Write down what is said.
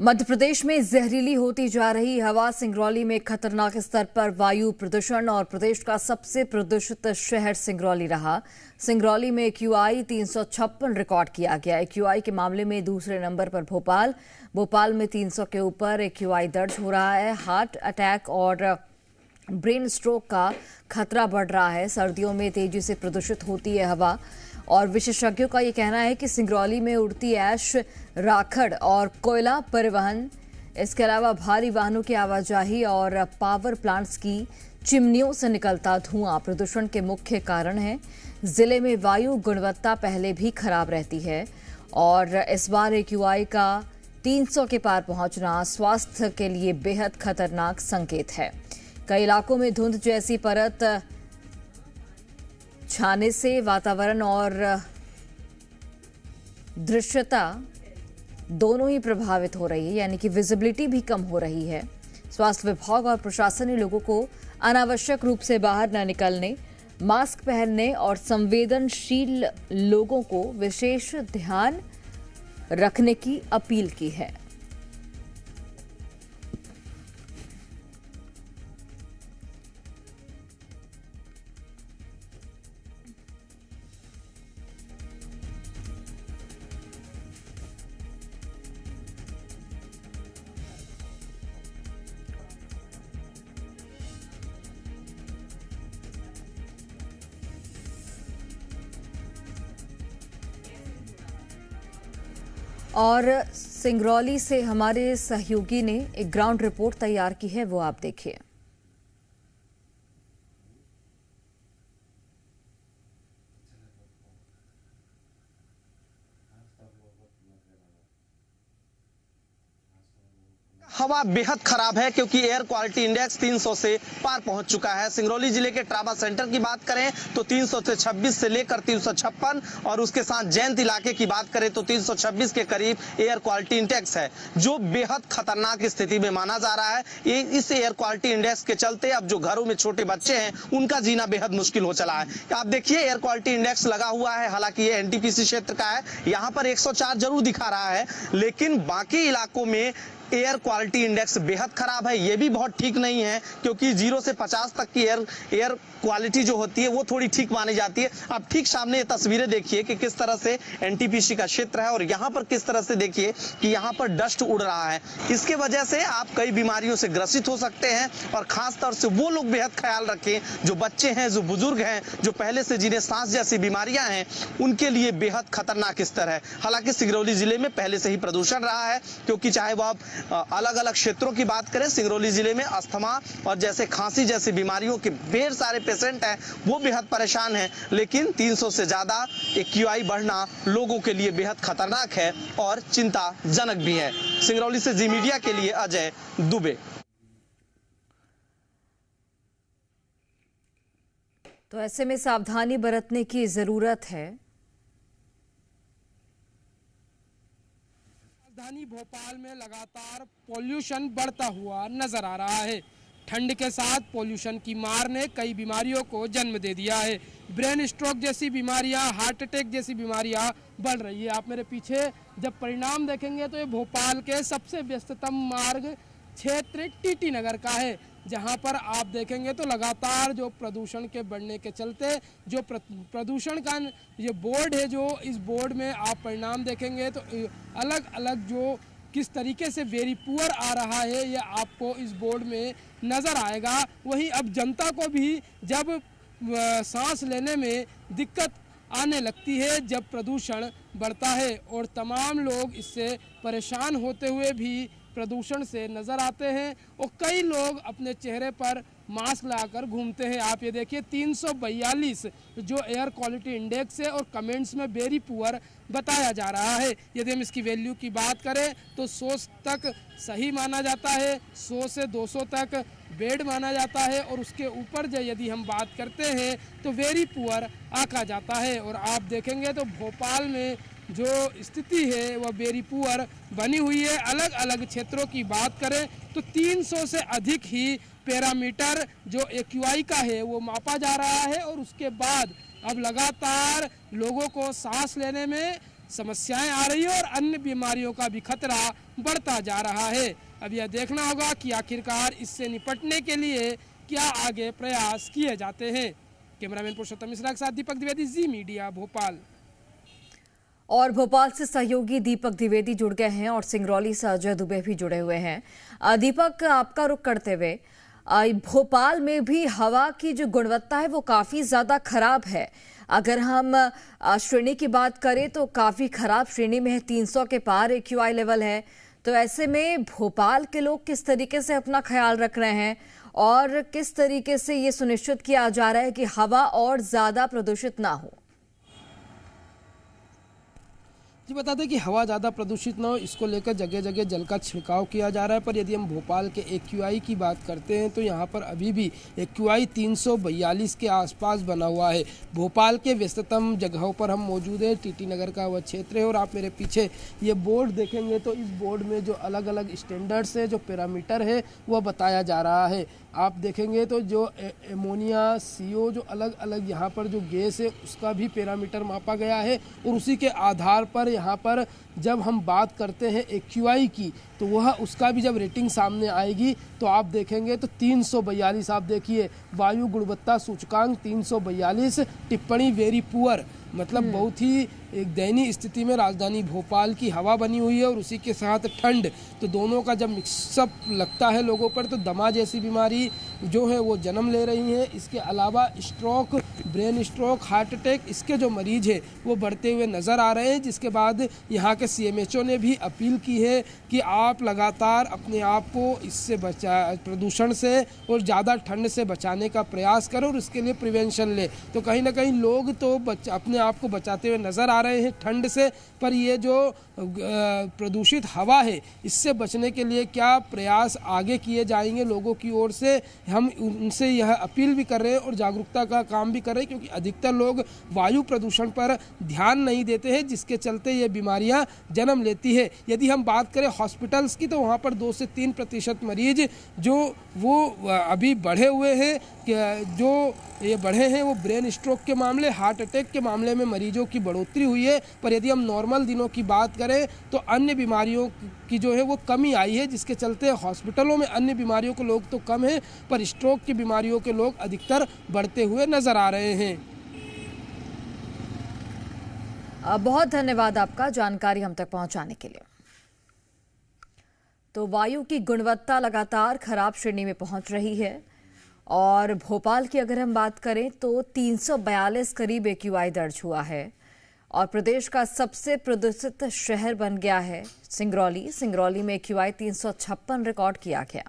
मध्य प्रदेश में जहरीली होती जा रही हवा, सिंगरौली में खतरनाक स्तर पर वायु प्रदूषण और प्रदेश का सबसे प्रदूषित शहर सिंगरौली रहा। सिंगरौली में AQI 356 रिकॉर्ड किया गया। AQI के मामले में दूसरे नंबर पर भोपाल में 300 के ऊपर AQI दर्ज हो रहा है। हार्ट अटैक और ब्रेन स्ट्रोक का खतरा बढ़ रहा है। सर्दियों में तेजी से प्रदूषित होती है हवा और विशेषज्ञों का ये कहना है कि सिंगरौली में उड़ती ऐश, राखड़ और कोयला परिवहन, इसके अलावा भारी वाहनों की आवाजाही और पावर प्लांट्स की चिमनियों से निकलता धुआं प्रदूषण के मुख्य कारण है। जिले में वायु गुणवत्ता पहले भी खराब रहती है और इस बार AQI का 300 के पार पहुंचना स्वास्थ्य के लिए बेहद खतरनाक संकेत है। कई इलाकों में धुंध जैसी परत छाने से वातावरण और दृश्यता दोनों ही प्रभावित हो रही है, यानी कि विजिबिलिटी भी कम हो रही है। स्वास्थ्य विभाग और प्रशासन ने लोगों को अनावश्यक रूप से बाहर न निकलने, मास्क पहनने और संवेदनशील लोगों को विशेष ध्यान रखने की अपील की है। और सिंगरौली से हमारे सहयोगी ने एक ग्राउंड रिपोर्ट तैयार की है, वो आप देखिए। हवा बेहद खराब है क्योंकि एयर क्वालिटी इंडेक्स 300 से पार पहुंच चुका है। सिंगरौली जिले के ट्रामा सेंटर की बात करें तो 326 से लेकर 356 और उसके साथ जैंत इलाके की बात करें तो 326 के करीब एयर क्वालिटी इंडेक्स है, जो बेहद खतरनाक स्थिति में माना जा रहा है। इस एयर क्वालिटी इंडेक्स के चलते अब जो घरों में छोटे बच्चे हैं उनका जीना बेहद मुश्किल हो चला है। आप देखिए एयर क्वालिटी इंडेक्स लगा हुआ है, हालांकि ये NTPC क्षेत्र का है, यहाँ पर 104 जरूर दिखा रहा है, लेकिन बाकी इलाकों में एयर क्वालिटी इंडेक्स बेहद खराब है। ये भी बहुत ठीक नहीं है क्योंकि 0 से 50 तक की एयर क्वालिटी जो होती है वो थोड़ी ठीक मानी जाती है। आप ठीक सामने ये तस्वीरें देखिए कि किस तरह से NTPC का क्षेत्र है और यहाँ पर किस तरह से देखिए कि यहाँ पर डस्ट उड़ रहा है। इसके वजह से आप कई बीमारियों से ग्रसित हो सकते हैं और खास तौर से वो लोग बेहद ख्याल रखें जो बच्चे हैं, जो बुजुर्ग हैं, जो पहले से जिन्हें सांस जैसी बीमारियां हैं, उनके लिए बेहद खतरनाक स्तर है। हालांकि सिंगरौली जिले में पहले से ही प्रदूषण रहा है क्योंकि चाहे वो आप अलग अलग क्षेत्रों की बात करें, सिंगरौली जिले में अस्थमा और जैसे खांसी जैसी बीमारियों के ढेर सारे पेशेंट हैं, वो बेहद परेशान हैं। लेकिन 300 से ज्यादा AQI बढ़ना लोगों के लिए बेहद खतरनाक है और चिंताजनक भी है। सिंगरौली से जी मीडिया के लिए अजय दुबे। तो ऐसे में सावधानी बरतने की जरूरत है। राजधानी भोपाल में लगातार पॉल्यूशन बढ़ता हुआ नजर आ रहा है। ठंड के साथ पॉल्यूशन की मार ने कई बीमारियों को जन्म दे दिया है। ब्रेन स्ट्रोक जैसी बीमारियां, हार्ट अटैक जैसी बीमारियां बढ़ रही है। आप मेरे पीछे जब परिणाम देखेंगे तो ये भोपाल के सबसे व्यस्ततम मार्ग क्षेत्र TT नगर का है, जहां पर आप देखेंगे तो लगातार जो प्रदूषण के बढ़ने के चलते जो प्रदूषण का ये बोर्ड है, जो इस बोर्ड में आप परिणाम देखेंगे तो अलग अलग जो किस तरीके से वेरी पुअर आ रहा है ये आपको इस बोर्ड में नज़र आएगा। वहीं अब जनता को भी जब सांस लेने में दिक्कत आने लगती है जब प्रदूषण बढ़ता है और तमाम लोग इससे परेशान होते हुए भी प्रदूषण से नज़र आते हैं और कई लोग अपने चेहरे पर मास्क लगाकर घूमते हैं। आप ये देखिए 342 जो एयर क्वालिटी इंडेक्स है और कमेंट्स में वेरी पुअर बताया जा रहा है। यदि हम इसकी वैल्यू की बात करें तो 100 तक सही माना जाता है, 100 से 200 तक बेड माना जाता है और उसके ऊपर जो यदि हम बात करते हैं तो वेरी पुअर आंका जाता है। और आप देखेंगे तो भोपाल में जो स्थिति है वह वेरी पुअर बनी हुई है। अलग अलग क्षेत्रों की बात करें तो 300 से अधिक ही पैरामीटर जो AQI का है वो मापा जा रहा है और उसके बाद अब लगातार लोगों को सांस लेने में समस्याएं आ रही है और अन्य बीमारियों का भी खतरा बढ़ता जा रहा है। अब यह देखना होगा कि आखिरकार इससे निपटने के लिए क्या आगे प्रयास किए जाते हैं। कैमरामैन पुरुषोत्तम मिश्रा के साथ दीपक द्विवेदी, जी मीडिया, भोपाल। और भोपाल से सहयोगी दीपक द्विवेदी जुड़ गए हैं और सिंगरौली से अजय दुबे भी जुड़े हुए हैं। दीपक, आपका रुख करते हुए, भोपाल में भी हवा की जो गुणवत्ता है वो काफी ज्यादा खराब है। अगर हम श्रेणी की बात करें तो काफी खराब श्रेणी में है, 300 के पार AQI लेवल है। तो ऐसे में भोपाल के लोग किस तरीके से अपना ख्याल रख रहे हैं और किस तरीके से ये सुनिश्चित किया जा रहा है कि हवा और ज्यादा प्रदूषित ना हो? जी, बता दें कि हवा ज़्यादा प्रदूषित ना हो, इसको लेकर जगह जगह जल का छिड़काव किया जा रहा है। पर यदि हम भोपाल के AQI की बात करते हैं तो यहाँ पर अभी भी AQI 342 के आसपास बना हुआ है। भोपाल के व्यस्ततम जगहों पर हम मौजूद हैं। TT नगर का वह क्षेत्र है और आप मेरे पीछे ये बोर्ड देखेंगे तो इस बोर्ड में जो अलग अलग स्टैंडर्ड्स है, जो पैरामीटर है, वह बताया जा रहा है। आप देखेंगे तो जो एमोनिया, CO, जो अलग अलग यहाँ पर जो गैस है उसका भी पैरामीटर मापा गया है और उसी के आधार पर यहाँ पर जब हम बात करते हैं AQI की तो वह उसका भी जब रेटिंग सामने आएगी तो आप देखेंगे तो 342। आप देखिए, वायु गुणवत्ता सूचकांक 342, टिप्पणी वेरी पुअर, मतलब बहुत ही एक दयनीय स्थिति में राजधानी भोपाल की हवा बनी हुई है और उसी के साथ ठंड। तो दोनों का जब मिक्सअप लगता है लोगों पर तो दमा जैसी बीमारी जो है वो जन्म ले रही है। इसके अलावा stroke, brain stroke, heart attack, इसके जो मरीज है वो बढ़ते हुए नज़र आ रहे हैं। जिसके बाद यहाँ के CMHO ने भी अपील की है कि आप लगातार अपने आप को इससे प्रदूषण से और ज़्यादा ठंड से बचाने का प्रयास करें और इसके लिए प्रिवेंशन ले। तो कहीं ना कहीं लोग तो अपने आप को बचाते हुए नज़र आ रहे हैं ठंड से, पर ये जो प्रदूषित हवा है इससे बचने के लिए क्या प्रयास आगे किए जाएंगे लोगों की ओर से, हम उनसे यह अपील भी कर रहे हैं और जागरूकता का काम भी कर रहे हैं। क्योंकि अधिकतर लोग वायु प्रदूषण पर ध्यान नहीं देते हैं, जिसके चलते ये बीमारियां जन्म लेती है। यदि हम बात करें हॉस्पिटल्स की तो वहाँ पर 2 से 3% मरीज जो वो अभी बढ़े हुए हैं, जो ये बढ़े हैं वो ब्रेन स्ट्रोक के मामले, हार्ट अटैक के मामले में मरीजों की बढ़ोतरी हुई है। पर यदि हम नॉर्मल दिनों की बात करें तो अन्य बीमारियों की जो है वो कमी आई है, जिसके चलते हॉस्पिटलों में अन्य बीमारियों के लोग तो कम हैं पर स्ट्रोक की बीमारियों के लोग अधिकतर बढ़ते हुए नजर आ रहे हैं। बहुत धन्यवाद आपका जानकारी हम तक पहुंचाने के लिए। तो वायु की गुणवत्ता लगातार खराब श्रेणी में पहुंच रही है और भोपाल की अगर हम बात करें तो 342 करीब AQI दर्ज हुआ है और प्रदेश का सबसे प्रदूषित शहर बन गया है सिंगरौली। सिंगरौली में AQI 356 रिकॉर्ड किया गया।